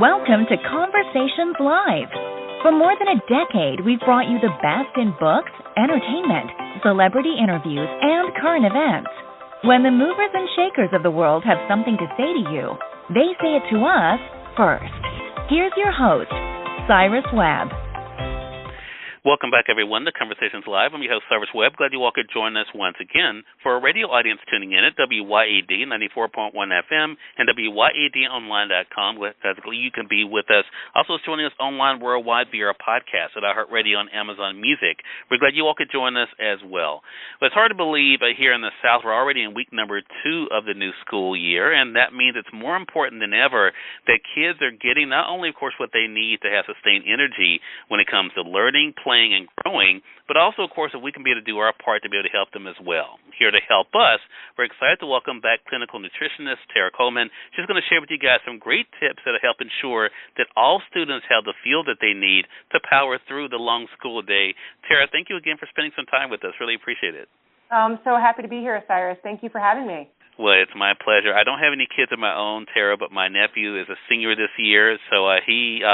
Welcome to Conversations Live. For more than a decade, we've brought you the best in books, entertainment, celebrity interviews, and current events. When the movers and shakers of the world have something to say to you, they say it to us first. Here's your host, Cyrus Webb. Welcome back, everyone, to Conversations Live. I'm your host, Cyrus Webb. Glad you all could join us once again. For our radio audience tuning in at WYAD 94.1 FM and WYADonline.com, you can be with us. Also joining us online worldwide via our podcast at iHeartRadio and Amazon Music. We're glad you all could join us as well. But it's hard to believe here in the South we're already in week number 2 of the new school year, and that means it's more important than ever that kids are getting not only, of course, what they need to have sustained energy when it comes to learning, playing, and growing, but also, of course, if we can be able to do our part to be able to help them as well. Here to help us, we're excited to welcome back clinical nutritionist Tara Coleman. She's going to share with you guys some great tips that will help ensure that all students have the fuel that they need to power through the long school day. Tara, thank you again for spending some time with us. Really appreciate it. I'm so happy to be here, Cyrus. Thank you for having me. Well, it's my pleasure. I don't have any kids of my own, Tara, but my nephew is a senior this year, so he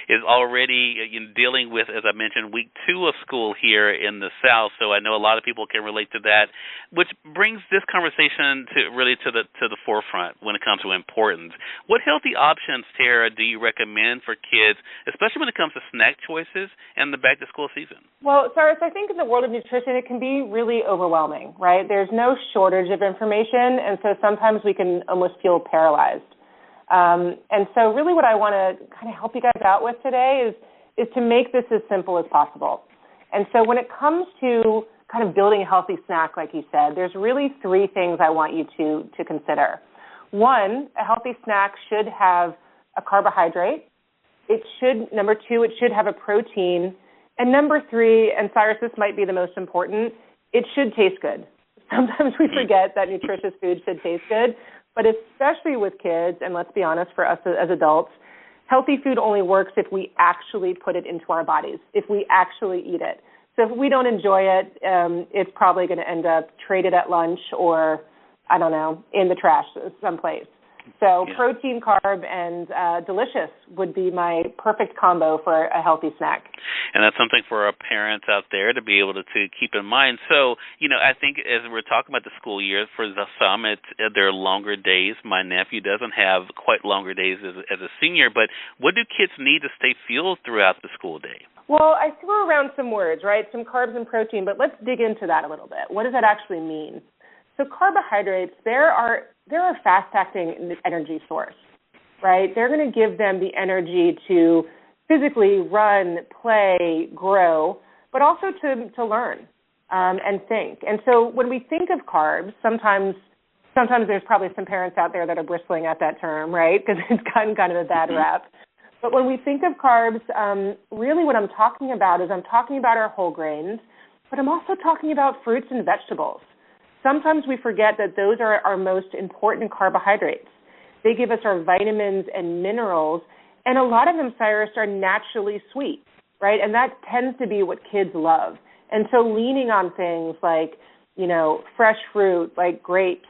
is already dealing with, as I mentioned, week 2 of school here in the South. So I know a lot of people can relate to that, which brings this conversation to the forefront when it comes to importance. What healthy options, Tara, do you recommend for kids, especially when it comes to snack choices and the back-to-school season? Well, Cyrus, I think in the world of nutrition, it can be really overwhelming, right? There's no shortage of information, and so sometimes we can almost feel paralyzed. And so really what I want to kind of help you guys out with today is to make this as simple as possible. And so when it comes to kind of building a healthy snack, like you said, there's really 3 things I want you to consider. 1, a healthy snack should have a carbohydrate. Number 2, it should have a protein. And number 3, and Cyrus, this might be the most important, it should taste good. Sometimes we forget that nutritious food should taste good, but especially with kids, and let's be honest, for us as adults, healthy food only works if we actually put it into our bodies, if we actually eat it. So if we don't enjoy it, it's probably going to end up traded at lunch or, I don't know, in the trash someplace. So protein, carb, and delicious would be my perfect combo for a healthy snack. And that's something for our parents out there to be able to keep in mind. So, I think as we're talking about the school year, for some, there are longer days. My nephew doesn't have quite longer days as a senior, but what do kids need to stay fueled throughout the school day? Well, I threw around some words, right, some carbs and protein, but let's dig into that a little bit. What does that actually mean? So carbohydrates, they're a fast-acting energy source, right? They're going to give them the energy to physically run, play, grow, but also to learn and think. And so when we think of carbs, sometimes there's probably some parents out there that are bristling at that term, right, because it's gotten kind of a bad rap. But when we think of carbs, really what I'm talking about is I'm talking about our whole grains, but I'm also talking about fruits and vegetables. Sometimes we forget that those are our most important carbohydrates. They give us our vitamins and minerals, and a lot of them, Cyrus, are naturally sweet, right? And that tends to be what kids love. And so leaning on things like, fresh fruit, like grapes,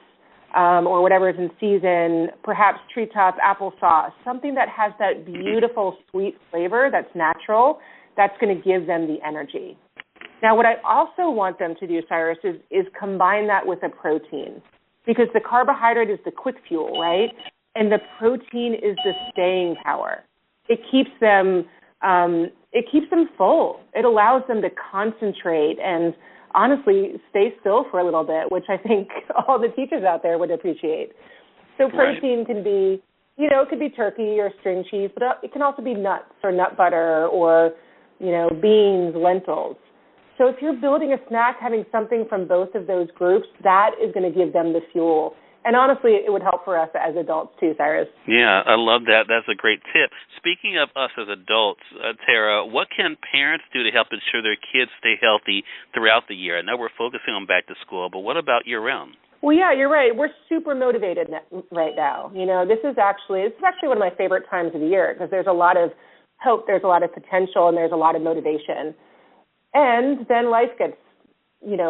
or whatever is in season, perhaps treetop applesauce, something that has that beautiful sweet flavor that's natural, that's going to give them the energy. Now, what I also want them to do, Cyrus, is combine that with a protein, because the carbohydrate is the quick fuel, right? And the protein is the staying power. It keeps them full. It allows them to concentrate and honestly stay still for a little bit, which I think all the teachers out there would appreciate. So protein can be, it could be turkey or string cheese, but it can also be nuts or nut butter or, beans, lentils. So if you're building a snack, having something from both of those groups, that is going to give them the fuel. And honestly, it would help for us as adults too, Cyrus. Yeah, I love that. That's a great tip. Speaking of us as adults, Tara, what can parents do to help ensure their kids stay healthy throughout the year? I know we're focusing on back to school, but what about year-round? Well, yeah, you're right. We're super motivated right now. This is actually one of my favorite times of the year because there's a lot of hope, there's a lot of potential, and there's a lot of motivation. And then life gets,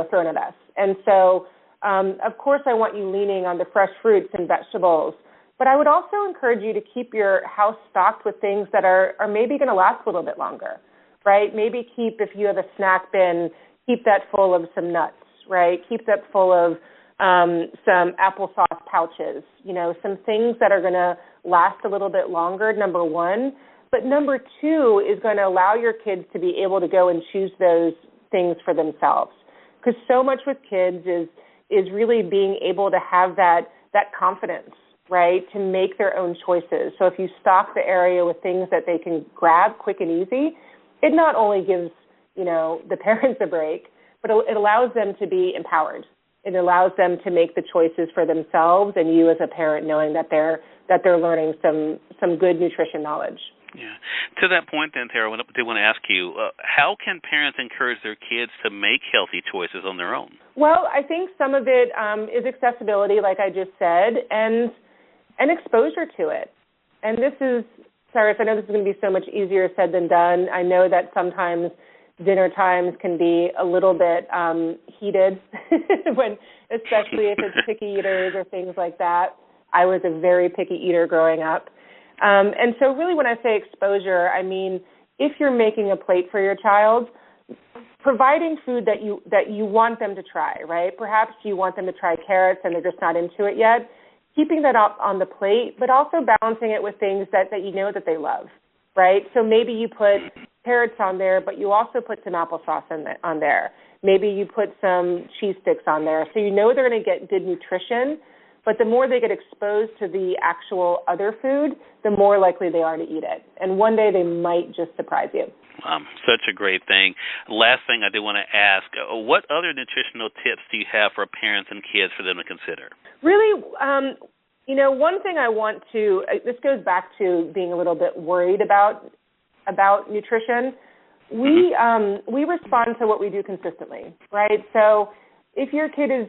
thrown at us. And so, of course, I want you leaning on the fresh fruits and vegetables, But I would also encourage you to keep your house stocked with things that are maybe going to last a little bit longer, right? Maybe if you have a snack bin, keep that full of some nuts, right? Keep that full of some applesauce pouches, some things that are going to last a little bit longer, number one. But number two is going to allow your kids to be able to go and choose those things for themselves. Because so much with kids is really being able to have that confidence, right, to make their own choices. So if you stock the area with things that they can grab quick and easy, it not only gives, the parents a break, but it allows them to be empowered. It allows them to make the choices for themselves, and you as a parent knowing that they're learning some good nutrition knowledge. Yeah. To that point then, Tara, I do want to ask you, how can parents encourage their kids to make healthy choices on their own? Well, I think some of it is accessibility, like I just said, and exposure to it. And this is, Cyrus, I know this is going to be so much easier said than done. I know that sometimes dinner times can be a little bit heated, especially if it's picky eaters or things like that. I was a very picky eater growing up. And so really when I say exposure, I mean if you're making a plate for your child, providing food that you want them to try, right? Perhaps you want them to try carrots and they're just not into it yet. Keeping that up on the plate, but also balancing it with things that you know that they love, right? So maybe you put carrots on there, but you also put some applesauce on there. Maybe you put some cheese sticks on there. So you know they're going to get good nutrition, but the more they get exposed to the actual other food, the more likely they are to eat it. And one day they might just surprise you. Such a great thing. Last thing I do want to ask, what other nutritional tips do you have for parents and kids for them to consider? Really, one thing I want to, this goes back to being a little bit worried about nutrition. We respond to what we do consistently, right? So if your kid is,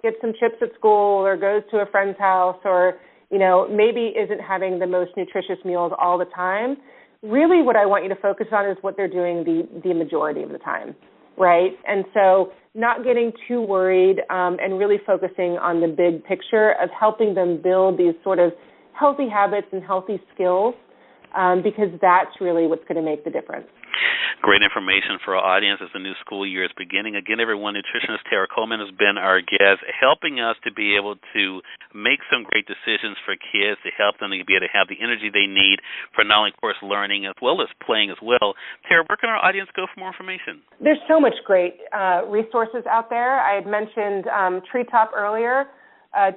gets some chips at school or goes to a friend's house or, maybe isn't having the most nutritious meals all the time, really what I want you to focus on is what they're doing the majority of the time, right? And so not getting too worried and really focusing on the big picture of helping them build these sort of healthy habits and healthy skills because that's really what's going to make the difference. Great information for our audience as the new school year is beginning. Again, everyone, nutritionist Tara Coleman has been our guest, helping us to be able to make some great decisions for kids, to help them to be able to have the energy they need for not only, of course, learning as well as playing as well. Tara, where can our audience go for more information? There's so much great resources out there. I had mentioned Treetop earlier.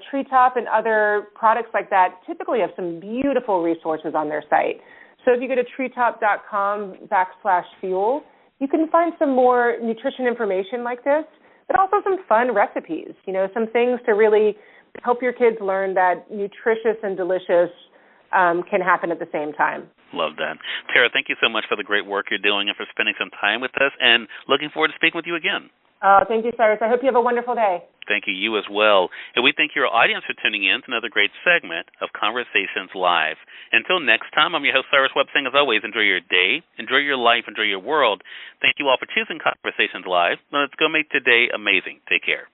Treetop and other products like that typically have some beautiful resources on their site. So if you go to treetop.com/fuel, you can find some more nutrition information like this, but also some fun recipes, some things to really help your kids learn that nutritious and delicious can happen at the same time. Love that. Tara, thank you so much for the great work you're doing and for spending some time with us, and looking forward to speaking with you again. Thank you, Cyrus. I hope you have a wonderful day. Thank you. You as well. And we thank your audience for tuning in to another great segment of Conversations Live. Until next time, I'm your host, Cyrus Webb, saying as always, enjoy your day, enjoy your life, enjoy your world. Thank you all for choosing Conversations Live. Let's go make today amazing. Take care.